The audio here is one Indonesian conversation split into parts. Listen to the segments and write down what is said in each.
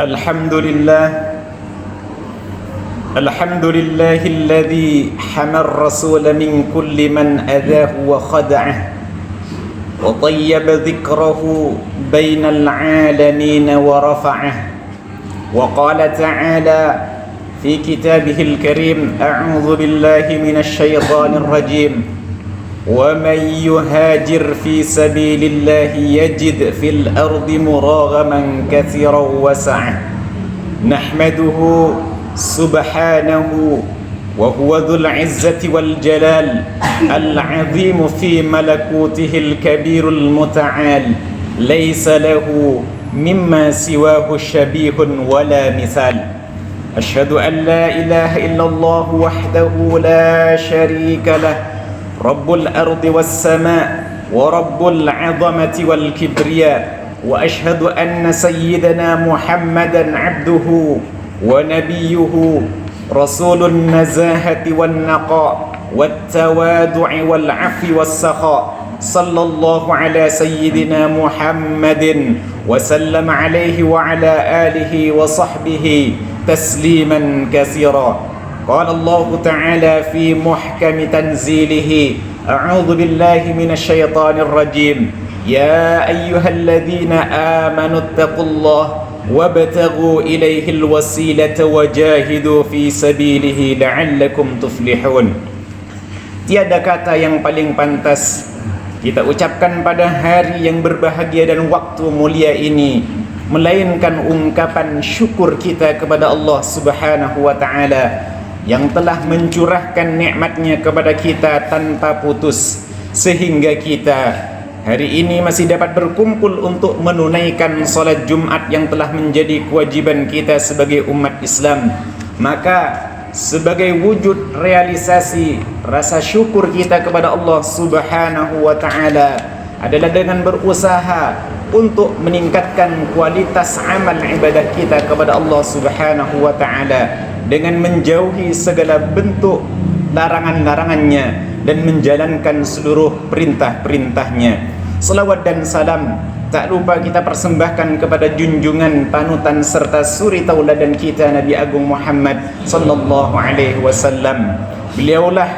الحمد لله الحمد لله الذي حمى الرسول من كل من أذاه وخدعه وطيب ذكره بين العالمين ورفعه وقال تعالى في كتابه الكريم أعوذ بالله من الشيطان الرجيم ومن يهاجر في سبيل الله يجد في الأرض مراغما كثيرا وسعة نحمده سبحانه وهو ذو العزة والجلال العظيم في ملكوته الكبير المتعال ليس له مما سواه شبيه ولا مثال أشهد أن لا إله إلا الله وحده لا شريك له رب الأرض والسماء ورب العظمة والكبرياء وأشهد أن سيدنا محمدا عبده ونبيه رسول النزاهة والنقاء والتواضع والعفو والسخاء صلى الله على سيدنا محمد وسلم عليه وعلى آله وصحبه تسليما كثيرا قال الله تعالى في محكم تنزيله أعوذ بالله من الشيطان الرجيم يا أيها الذين آمنوا اتقوا الله وابتغوا إليه الوسيلة وجاهدوا في سبيله لعلكم تفلحون. Tiada kata yang paling pantas kita ucapkan pada hari yang berbahagia dan waktu mulia ini melainkan ungkapan syukur kita kepada Allah Subhanahu wa taala yang telah mencurahkan nikmatnya kepada kita tanpa putus sehingga kita hari ini masih dapat berkumpul untuk menunaikan salat Jumat yang telah menjadi kewajiban kita sebagai umat Islam. Maka sebagai wujud realisasi rasa syukur kita kepada Allah Subhanahu wa taala adalah dengan berusaha untuk meningkatkan kualitas amal ibadah kita kepada Allah Subhanahu wa taala dengan menjauhi segala bentuk larangan-larangannya dan menjalankan seluruh perintah-perintahnya. Selawat dan salam tak lupa kita persembahkan kepada junjungan panutan serta suri tauladan kita Nabi Agung Muhammad sallallahu alaihi wasallam. Beliaulah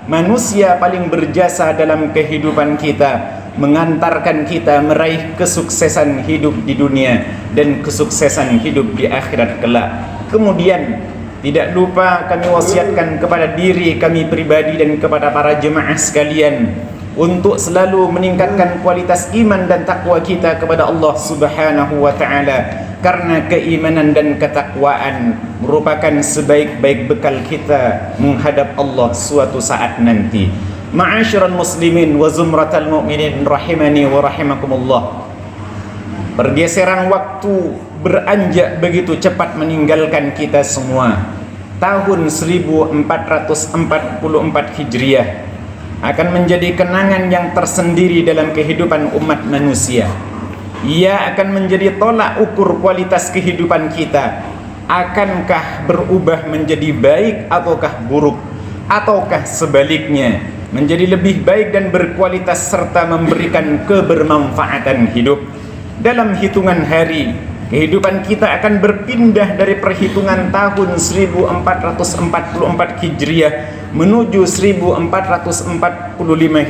manusia paling berjasa dalam kehidupan kita, mengantarkan kita meraih kesuksesan hidup di dunia dan kesuksesan hidup di akhirat kelak. Kemudian tidak lupa kami wasiatkan kepada diri kami pribadi dan kepada para jemaah sekalian untuk selalu meningkatkan kualitas iman dan takwa kita kepada Allah Subhanahu wa taala, karena keimanan dan ketakwaan merupakan sebaik-baik bekal kita menghadap Allah suatu saat nanti. Ma'asyiral muslimin wa zumratal mu'minin rahimani wa rahimakumullah. Pergeseran waktu beranjak begitu cepat meninggalkan kita semua. Tahun 1444 Hijriah akan menjadi kenangan yang tersendiri dalam kehidupan umat manusia. Ia akan menjadi tolak ukur kualitas kehidupan kita. Akankah berubah menjadi baik ataukah buruk, ataukah sebaliknya menjadi lebih baik dan berkualitas serta memberikan kebermanfaatan hidup. Dalam hitungan hari, kehidupan kita akan berpindah dari perhitungan tahun 1444 Hijriah menuju 1445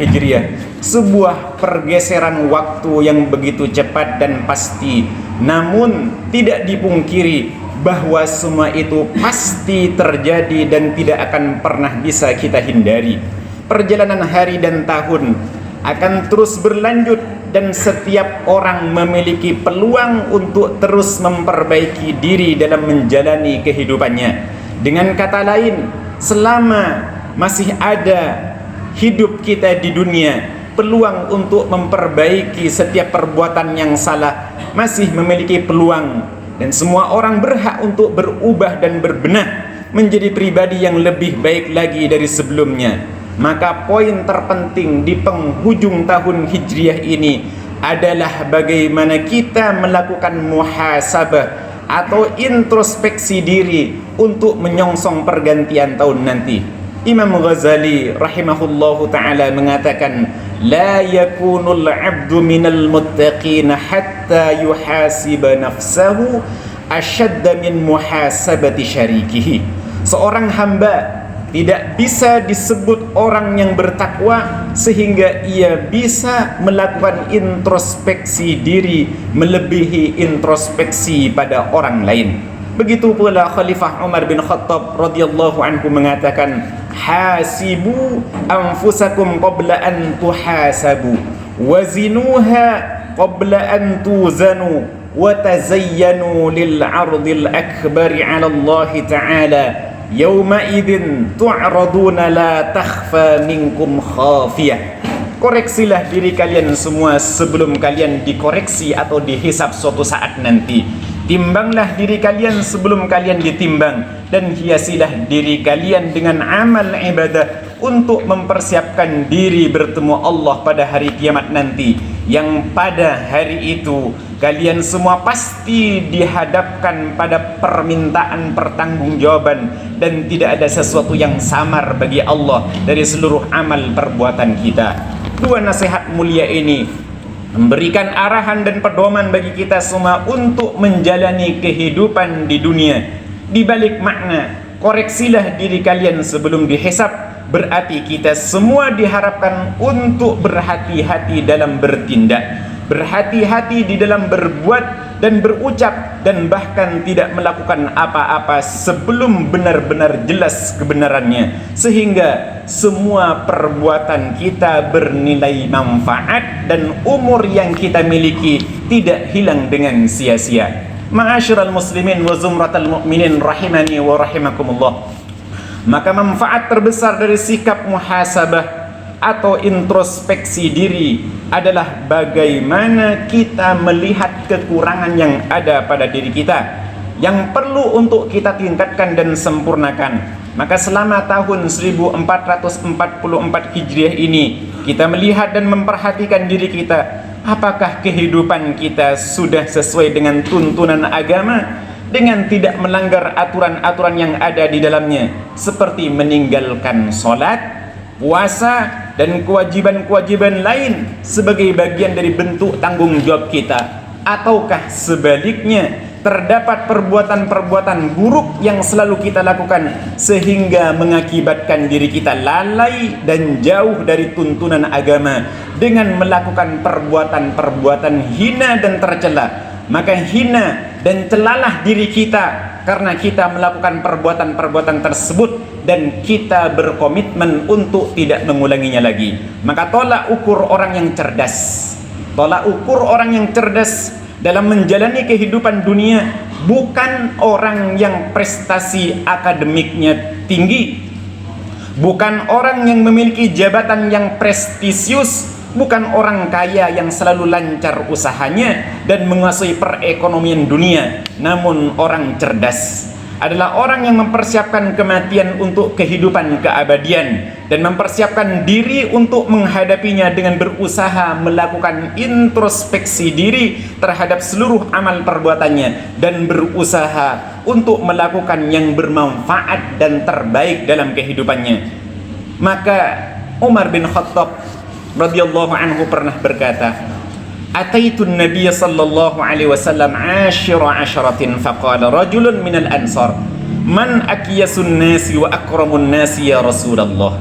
Hijriah. Sebuah pergeseran waktu yang begitu cepat dan pasti. Namun tidak dipungkiri bahwa semua itu pasti terjadi dan tidak akan pernah bisa kita hindari. Perjalanan hari dan tahun akan terus berlanjut dan setiap orang memiliki peluang untuk terus memperbaiki diri dalam menjalani kehidupannya. Dengan kata lain, selama masih ada hidup kita di dunia, peluang untuk memperbaiki setiap perbuatan yang salah masih memiliki peluang, dan semua orang berhak untuk berubah dan berbenah menjadi pribadi yang lebih baik lagi dari sebelumnya. Maka poin terpenting di penghujung tahun Hijriah ini adalah bagaimana kita melakukan muhasabah atau introspeksi diri untuk menyongsong pergantian tahun nanti. Imam Ghazali rahimahullahu ta'ala mengatakan, la yakunul abdu minal muttaqin hatta yuhasiba nafsahu asyadda min muhasabati syarikihi. Seorang hamba tidak bisa disebut orang yang bertakwa sehingga ia bisa melakukan introspeksi diri melebihi introspeksi pada orang lain. Begitu pula Khalifah Umar bin Khattab radhiyallahu anhu mengatakan, hasibu anfusakum qabla an tuhasabu wazinuha qabla an tuzanu wa tazayyanu lil 'ardil akbari 'ala Allah ta'ala yawma idzin tu'raduna la takhfa minkum khafiyah. Koreksilah diri kalian semua sebelum kalian dikoreksi atau dihisab suatu saat nanti. Timbanglah diri kalian sebelum kalian ditimbang, dan hiasilah diri kalian dengan amal ibadah untuk mempersiapkan diri bertemu Allah pada hari kiamat nanti, yang pada hari itu kalian semua pasti dihadapkan pada permintaan pertanggungjawaban, dan tidak ada sesuatu yang samar bagi Allah dari seluruh amal perbuatan kita. Dua nasihat mulia ini memberikan arahan dan pedoman bagi kita semua untuk menjalani kehidupan di dunia. Di balik makna koreksilah diri kalian sebelum dihisab, berarti kita semua diharapkan untuk berhati-hati dalam bertindak, berhati-hati di dalam berbuat dan berucap, dan bahkan tidak melakukan apa-apa sebelum benar-benar jelas kebenarannya, sehingga semua perbuatan kita bernilai manfaat dan umur yang kita miliki tidak hilang dengan sia-sia. Ma'asyiral muslimin wa zumratal mu'minin rahimani wa rahimakumullah. Maka manfaat terbesar dari sikap muhasabah atau introspeksi diri adalah bagaimana kita melihat kekurangan yang ada pada diri kita, yang perlu untuk kita tingkatkan dan sempurnakan. Maka selama tahun 1444 Hijriah ini, kita melihat dan memperhatikan diri kita, apakah kehidupan kita sudah sesuai dengan tuntunan agama, dengan tidak melanggar aturan-aturan yang ada di dalamnya, seperti meninggalkan sholat, puasa, dan kewajiban-kewajiban lain sebagai bagian dari bentuk tanggung jawab kita, ataukah sebaliknya terdapat perbuatan-perbuatan buruk yang selalu kita lakukan sehingga mengakibatkan diri kita lalai dan jauh dari tuntunan agama dengan melakukan perbuatan-perbuatan hina dan tercela. Maka hina dan celalah diri kita karena kita melakukan perbuatan-perbuatan tersebut dan kita berkomitmen untuk tidak mengulanginya lagi. Maka tolak ukur orang yang cerdas, tolak ukur orang yang cerdas dalam menjalani kehidupan dunia bukan orang yang prestasi akademiknya tinggi, bukan orang yang memiliki jabatan yang prestisius, bukan orang kaya yang selalu lancar usahanya dan menguasai perekonomian dunia. Namun orang cerdas adalah orang yang mempersiapkan kematian untuk kehidupan keabadian dan mempersiapkan diri untuk menghadapinya dengan berusaha melakukan introspeksi diri terhadap seluruh amal perbuatannya dan berusaha untuk melakukan yang bermanfaat dan terbaik dalam kehidupannya. Maka Umar bin Khattab radhiyallahu anhu pernah berkata, Ataitun Nabiy sallallahu alaihi wasallam 10 asharatin faqala rajulun minal ansar man akyasun nasi wa akramun nasi ya Rasulullah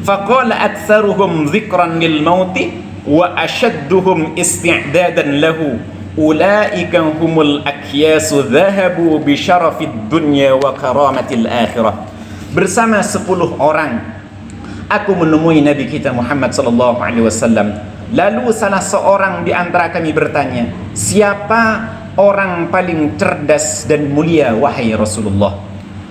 faqala aktsaruhum dzikran lil mauti wa ashadduhum isti'dadan lahu ulaika humul akyasu dhahabu bi syarafid dunya wa karamatil akhirah. Bersama 10 orang aku menemui Nabi kita Muhammad sallallahu alaihi wasallam. Lalu salah seorang di antara kami bertanya, siapa orang paling cerdas dan mulia wahai Rasulullah?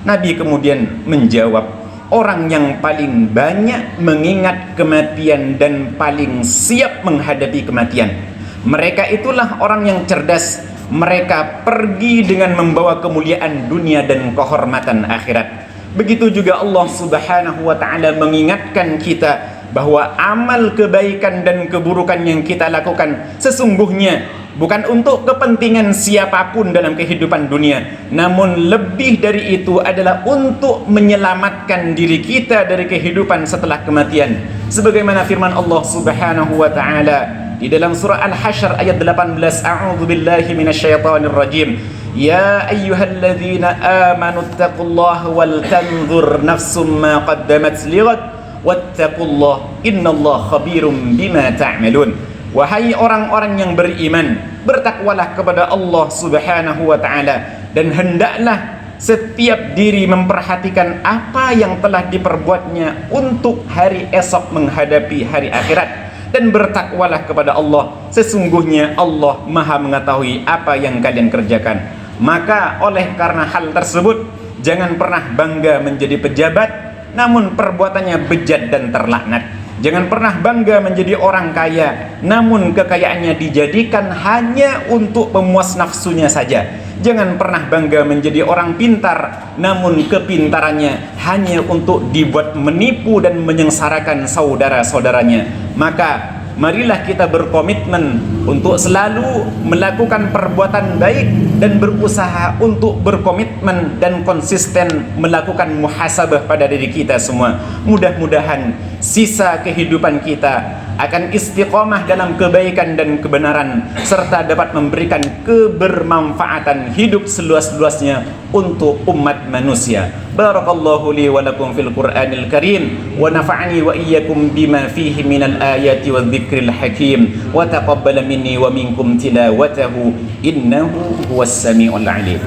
Nabi kemudian menjawab, orang yang paling banyak mengingat kematian dan paling siap menghadapi kematian. Mereka itulah orang yang cerdas. Mereka pergi dengan membawa kemuliaan dunia dan kehormatan akhirat. Begitu juga Allah Subhanahu wa ta'ala mengingatkan kita bahwa amal kebaikan dan keburukan yang kita lakukan sesungguhnya bukan untuk kepentingan siapapun dalam kehidupan dunia, namun lebih dari itu adalah untuk menyelamatkan diri kita dari kehidupan setelah kematian. Sebagaimana firman Allah Subhanahu wa ta'ala di dalam surah Al-Hasyr ayat 18, A'udzu billahi minasyaitonir rajim. Ya ayyuhalladzina amanu taqullaha wal tanzur nafsum ma qaddamat lighad wattaqullaha innallaha khabirum bima ta'malun. Wahai orang-orang yang beriman, bertakwalah kepada Allah Subhanahu wa ta'ala, dan hendaklah setiap diri memperhatikan apa yang telah diperbuatnya untuk hari esok menghadapi hari akhirat. Dan bertakwalah kepada Allah, sesungguhnya Allah Maha mengetahui apa yang kalian kerjakan. Maka oleh karena hal tersebut, jangan pernah bangga menjadi pejabat namun perbuatannya bejat dan terlaknat. Jangan pernah bangga menjadi orang kaya namun kekayaannya dijadikan hanya untuk pemuas nafsunya saja. Jangan pernah bangga menjadi orang pintar namun kepintarannya hanya untuk dibuat menipu dan menyengsarakan saudara-saudaranya. Maka marilah kita berkomitmen untuk selalu melakukan perbuatan baik dan berusaha untuk berkomitmen dan konsisten melakukan muhasabah pada diri kita semua. Mudah-mudahan sisa kehidupan kita akan istiqomah dalam kebaikan dan kebenaran, serta dapat memberikan kebermanfaatan hidup seluas-luasnya untuk umat manusia. Barakallahu li wa lakum fil Qur'anil Karim wa nafa'ani wa iyyakum bima fihi minal ayati wadh-dhikril hakim wa taqabbala minni wa minkum tilawatahu innahu huwas samiul alim.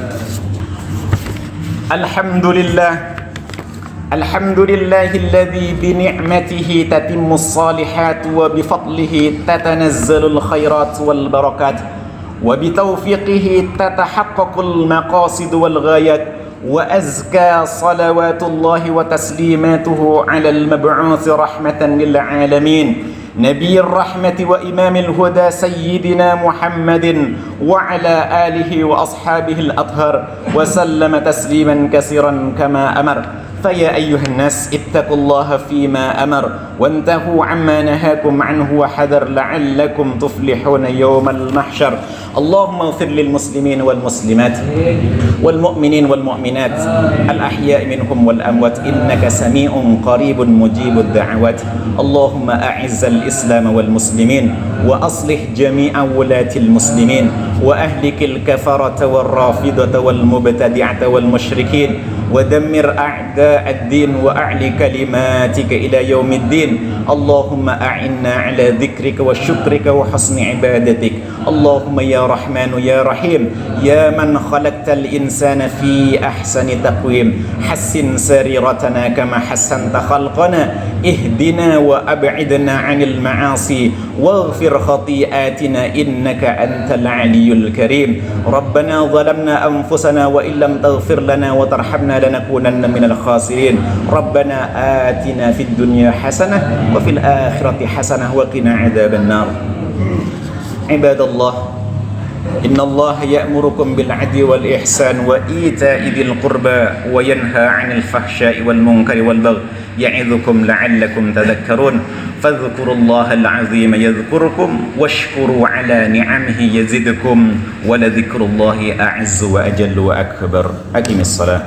Alhamdulillahilladzi bi ni'matihi tatimmus salihat wa bi fadlihi tatanazzalul khairat wal barakat wa bi taufiqihi tatahaqqaqul maqasid wal ghayat. وأزكى صلوات الله وتسليماته على المبعوث رحمة للعالمين نبي الرحمة وإمام الهدى سيدنا محمد وعلى آله وأصحابه الأطهر وسلم تسليما كثيرا كما أمر. فيا أيها الناس اتقوا الله فيما أمر وانتهوا عما نهاكم عنه وحذر لعلكم تفلحون يوم المحشر. اللهم اغفر للمسلمين والمسلمات والمؤمنين والمؤمنات الأحياء منهم والأموات إنك سميع قريب مجيب الدعوات. اللهم أعز الإسلام والمسلمين وأصلح جميع ولاة المسلمين وأهلك الكفرة والرافضة والمبتدعة والمشركين ودمر أعداء الدين وأعلي كلماتك إلى يوم الدين. اللهم أعنا على ذكرك وشكرك وحسن عبادتك. اللهم يا رحمن يا رحيم يا من خلقت الإنسان في أحسن تقويم حسن سريرتنا كما حسنت خلقنا. اهدنا وأبعدنا عن المعاصي واغفر خطيئاتنا إنك أنت العلي الكريم. ربنا ظلمنا أنفسنا وإن لم تغفر لنا وترحمنا لنكونن من الخاسرين. ربنا آتنا في الدنيا حسنة وفي الآخرة حسنة وقنا عذاب النار. عباد الله إن الله يأمركم بالعدل والإحسان وإيتاء ذي القربى وينهى عن الفحشاء والمنكر والبغي يعظكم لعلكم تذكرون. فاذكروا الله العظيم يذكركم واشكروا على نعمه يزدكم ولذكر الله أعز وأجل وأكبر. أقم الصلاة.